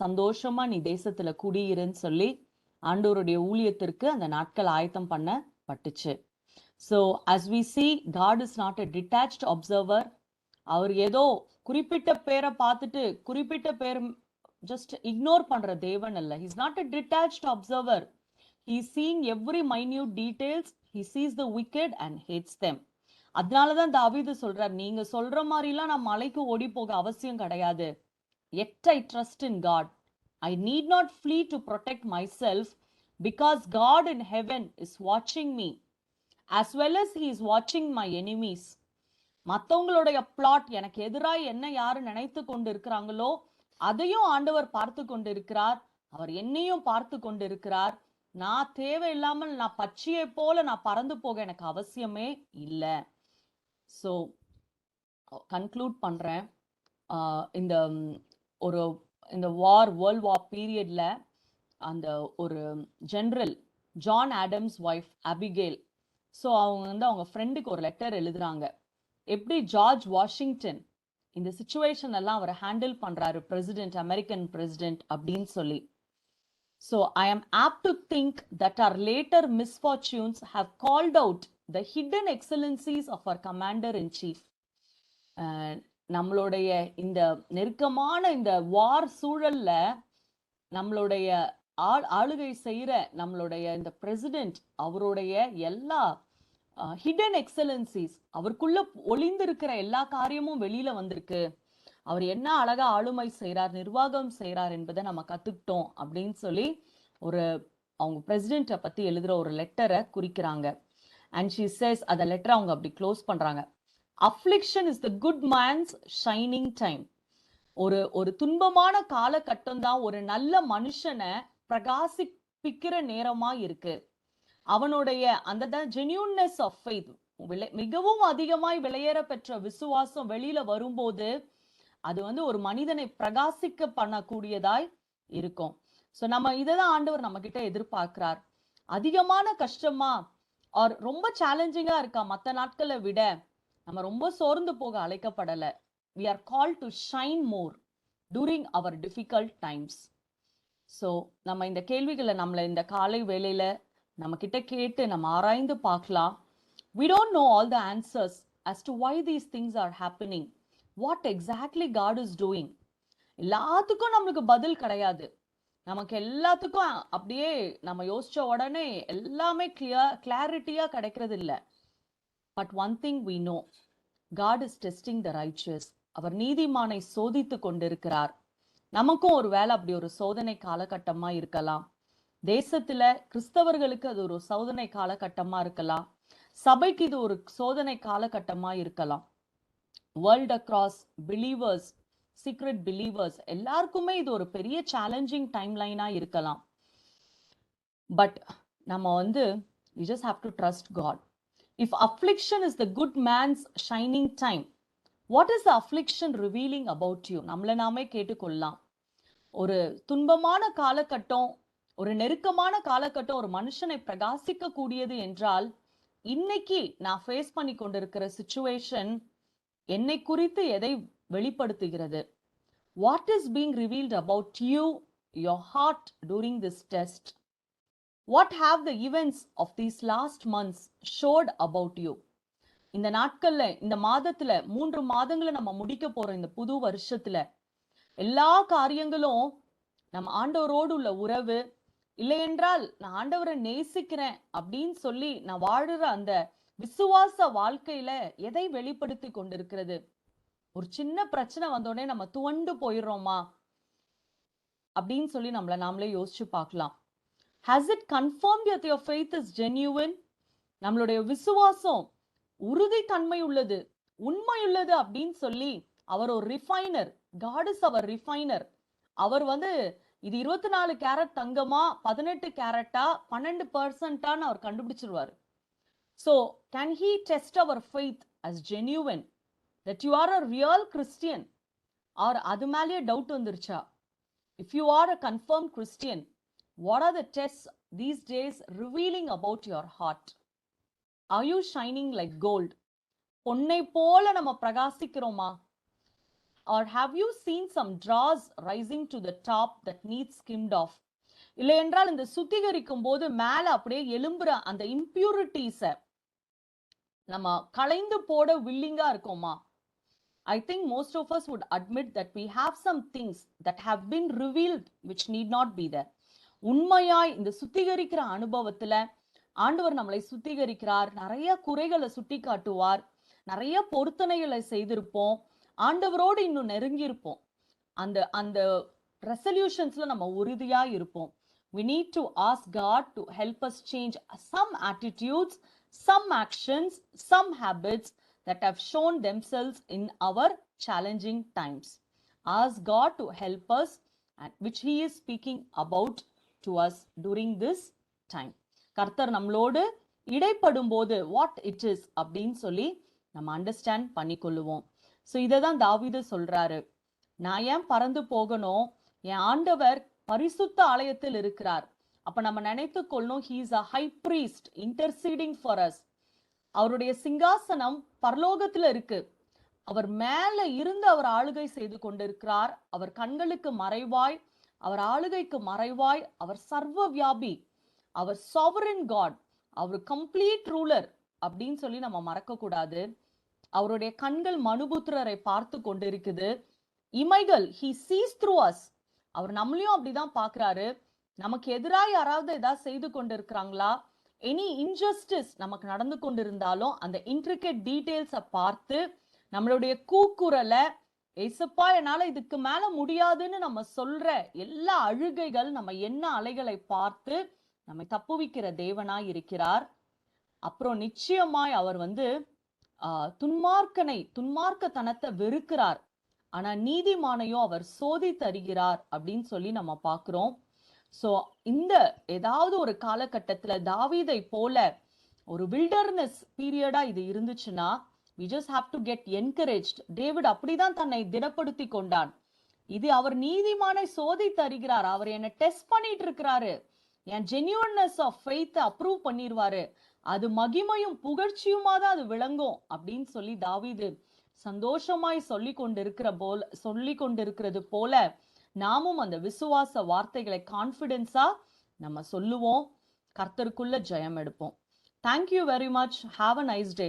சந்தோஷமா நீ தேசத்துல குடியிருன்னு சொல்லி ஆண்டவருடைய ஊழியத்திற்கு அந்த நாட்கள் ஆயத்தம் பண்ணப்பட்டுச்சு. So as we see, God is not a detached observer. அவர் ஏதோ குறிப்பிட்ட பேரை பார்த்துட்டு குறிப்பிட்ட பேர் just ignore பண்ற தேவன் அல்ல. He is not a detached observer. He is seeing every minute details. He sees the wicked and hates them. அதனாலதான் தாவீது சொல்றார், நீங்க சொல்ற மாதிரிலாம் நான் மலைக்கு ஓடி போக அவசியம் கிடையாது. Yet I trust in God. I need not flee to protect myself because God in heaven is watching me as well as he is watching my enemies. மத்தவங்களுடைய பிளாட் எனக்கு எதிராய் என்ன யாரு நினைத்து கொண்டு இருக்கிறாங்களோ அதையும் ஆண்டவர் பார்த்து கொண்டு இருக்கிறார். அவர் என்னையும் பார்த்து கொண்டு இருக்கிறார். நான் தேவையில்லாமல் நான் பச்சையை போல நான் பறந்து போக எனக்கு அவசியமே இல்லை. ஸோ கன்க்ளூட் பண்றேன். இந்த ஒரு இந்த வேர்ல்ட் வார் பீரியட்ல அந்த ஒரு general John Adams wife Abigail, so அவங்க வந்து அவங்க ஃப்ரெண்டுக்கு ஒரு லெட்டர் எழுதுறாங்க. எப்படி ஜார்ஜ் வாஷிங்டன் இந்த சிச்சுவேஷன் எல்லாம் அவரை ஹேண்டில் பண்றாரு, பிரசிடென்ட், அமெரிக்கன் பிரசிடென்ட் அப்படின்னு சொல்லி. So I am apt to think that our later misfortunes have called out the hidden excellencies of our commander in chief. நம்மளுடைய இந்த நெருக்கமான இந்த வார் சூழல்ல நம்மளுடைய ஆளுகை செய்யற நம்மளுடைய இந்த பிரசிடென்ட் அவருடைய எல்லா ஹிடன் எக்ஸலன்சிஸ், அவருக்குள்ள ஒளிந்திருக்கிற எல்லா காரியமும் வெளியில வந்திருக்கு. அவர் என்ன அழகா ஆளுமை செய்யறார், நிர்வாகம் செய்யறார் என்பதை நம்ம கத்துக்கிட்டோம் அப்படின்னு சொல்லி ஒரு அவங்க பிரசிடென்ட்டை பத்தி எழுதுற ஒரு லெட்டரை குறிக்கிறாங்க. அண்ட் ஷி சேஸ், அந்த லெட்டரை அவங்க அப்படி க்ளோஸ் பண்றாங்க. Affliction is the good man's shining time. ஒரு துன்பமான காலகட்டம் தான் ஒரு நல்ல மனுஷனை பிரகாசிப்பிக்கிற நேரமா இருக்கு. அவனுடைய அந்த ஜென்யூன்னஸ் ஆஃப் ஃபெய்த், மிகவும் அதிகமாய் விலையேற பெற்ற விசுவாசம் வெளியில வரும்போது அது வந்து ஒரு மனிதனை பிரகாசிக்க பண்ணக்கூடியதாய் இருக்கும். ஸோ நம்ம இதைதான் ஆண்டவர் நம்ம கிட்ட எதிர்பார்க்கிறார். அதிகமான கஷ்டமா ஆர் ரொம்ப சேலஞ்சிங்கா இருக்கா மற்ற நாட்களை விட, நம்ம ரொம்ப சோர்ந்து போக அழைக்கப்படலை. We are called to shine more during our difficult times. So நம்ம இந்த கேள்விகளை நம்மளை இந்த காலை வேளையில நம்ம கிட்ட கேட்டு நம்ம ஆராய்ந்து பார்க்கலாம். We don't know all the answers as to why these things are happening. What exactly God is doing. எல்லாத்துக்கும் நம்மளுக்கு பதில் கிடையாது. நமக்கு எல்லாத்துக்கும் அப்படியே நம்ம யோசிச்ச உடனே எல்லாமே கிளாரிட்டியா கிடைக்கிறது இல்லை. But one thing we know, God is testing the righteous. அவர் நீதிமானை சோதித்து கொண்டிருக்கிறார். நமக்கும் ஒரு வேளை அப்படி ஒரு சோதனை காலகட்டமா இருக்கலாம். தேசத்துல கிறிஸ்தவர்களுக்கு அது ஒரு சோதனை காலகட்டமா இருக்கலாம். சபைக்கு இது ஒரு சோதனை காலகட்டமா இருக்கலாம். World across believers, secret believers எல்லாருக்குமே இது ஒரு பெரிய சேலஞ்சிங் டைம் லைனா இருக்கலாம். பட் நம்ம வந்து we just have to trust God. If affliction is the good man's shining time, what is the affliction revealing about you? நம்மளை நாமே கேட்டுக்கொள்ளலாம். ஒரு துன்பமான காலகட்டம், ஒரு நெருக்கமான காலகட்டம் ஒரு மனுஷனை பிரகாசிக்க கூடியது என்றால், இன்னைக்கு நான் ஃபேஸ் பண்ணி கொண்டிருக்கிற சிச்சுவேஷன் என்னை குறித்து எதை வெளிப்படுத்துகிறது? What is being revealed about you, your heart during this test? What have the events of these last months showed about you? இந்த நாட்கள்ல, இந்த மாதத்துல 3 மாதங்களை நம்ம முடிக்க போறோம். இந்த புது வருஷத்துல எல்லா காரியங்களும் நம்ம ஆண்டவரோடு உள்ள உறவு, இல்லை என்றால் நான் ஆண்டவரை நேசிக்கிறேன் அப்படின்னு சொல்லி நான் வாழுற அந்த விசுவாச வாழ்க்கையில எதை வெளிப்படுத்தி கொண்டிருக்கிறது? ஒரு சின்ன பிரச்சனை வந்தோடனே நம்ம துவண்டு போயிடுறோமா அப்படின்னு சொல்லி நம்மளை நாமளே யோசிச்சு பார்க்கலாம். Has it confirmed that your faith is genuine? நம்மளுடைய விசுவாசம் உறுதித்தன்மை உள்ளது, உண்மையுள்ளது அப்படின்னு சொல்லி அவர் ஒரு ரிஃபைனர். காட் இஸ் அவர் ரிஃபைனர். அவர் வந்து இது 24 கேரட் தங்கமா 18 கேரட்டா 12% அவர் கண்டுபிடிச்சிருவாரு. So can he test our faith as genuine, that you are a real Christian, or அது மேலேயே டவுட் வந்துருச்சா? If you are a confirmed Christian, what are the tests these days revealing about your heart? Are you shining like gold? பொன்னை போல நம்ம பிரகாசிக்கிறோமா? Or have you seen some dross rising to the top that needs skimmed off? இல்லை என்றால் இந்த சுத்திகரிக்கும் போது மேல அப்படியே எழும்புற அந்த இம்பியூரிட்டிஸை நம்ம களைந்து போட வில்லிங்கா இருக்கோமா? I think most of us would admit that we have some things that have been revealed which need not be there. உண்மையாய் இந்த சுத்திகரிக்கிற அனுபவத்துல ஆண்டவர் நம்மளை சுத்திகரிக்கிறார். நிறைய குறைகளை சுட்டி காட்டுவார். நிறைய பொருத்தனைகளை செய்திருப்போம். ஆண்டவரோடு இன்னும் நெருங்கி இருப்போம். அந்த அந்த ரெசல்யூஷன்ஸ்ல நம்ம உறுதியா இருப்போம். We need to ask God to help us change some attitudes, some actions, some habits that have shown themselves in our challenging times. Ask God to help us, which He is speaking about to us during this time. கர்த்தர் நம்மளோடு இடைப்படும் போது what it is அப்படின்னு சொல்லி நம்ம அண்டர்ஸ்டாண்ட் பண்ணிக்கொள்ளுவோம். ஸோ இதை தான் தாவீது சொல்றாரு. நான் ஏன் பறந்து போகணும்? என் ஆண்டவர் பரிசுத்த ஆலயத்தில் இருக்கிறார். அப்ப நம்ம நினைத்து கொள்ளணும், he is a high priest interceding for us. அவருடைய சிங்காசனம் பரலோகத்துல இருக்கு. அவர் மேல இருந்து அவர் ஆளுகை செய்து கொண்டிருக்கிறார். அவர் கண்களுக்கு மறைவாய், அவர் ஆளுகைக்கு மறைவாய், அவர் சர்வ வியாபி, அவர் sovereign God, அவர் கம்ப்ளீட் ரூலர் அப்படின்னு சொல்லி நம்ம மறக்க கூடாது. அவருடைய கண்கள் மனுபுத்திரரை பார்த்து கொண்டிருக்குது. இமைகள் he sees through us. அவர் நம்மளையும் அப்படிதான் பாக்குறாரு. நமக்கு எதிராக யாராவது ஏதாவது செய்து கொண்டிருக்கிறாங்களா, எனி இன்ஜஸ்டிஸ் நமக்கு நடந்து கொண்டிருந்தாலும் அந்த இன்ட்ரிகேட் டீடைல்ஸை பார்த்து நம்மளுடைய கூக்குரலை, ஏசப்பா என்னால இதுக்கு மேல முடியாதுன்னு நம்ம சொல்ற எல்லா அழுகைகள், நம்ம என்ன அலைகளை பார்த்து நம்மை தப்புவிக்கிற தேவனாய் இருக்கிறார். அப்புறம் நிச்சயமாய் அவர் வந்து துன்மார்க்கத்தனத்தை வெறுக்கிறார். ஆனா நீதிமானையும் அவர் சோதி தருகிறார் அப்படின்னு சொல்லி நம்ம பாக்குறோம். சோ இந்த ஏதாவது ஒரு காலகட்டத்துல தாவீதை போல ஒரு வில்டர்னஸ் பீரியடா இது இருந்துச்சுன்னா we just have to get encouraged. David அப்படிதான் தன்னை திடப்படுத்தி கொண்டான். இது அவர் நீதிமானை சோதி தருகிறார், அவர் என்ன டெஸ்ட் பண்ணிட்டு இருக்கிறாரு, என் ஜென்யூன்னஸ் ஆஃப் ஃபெய்த் அப்ரூவ் பண்ணிடுவாரு, அது மகிமையும் புகழ்ச்சியுமா தான் அது விளங்கும் அப்படின்னு சொல்லி தாவீது சந்தோஷமாய் சொல்லி கொண்டிருக்கிறது போல நாமும் அந்த விசுவாச வார்த்தைகளை கான்ஃபிடென்ஸா நம்ம சொல்லுவோம். கர்த்தருக்குள்ள ஜெயம் எடுப்போம். Thank you very much. Have a nice day.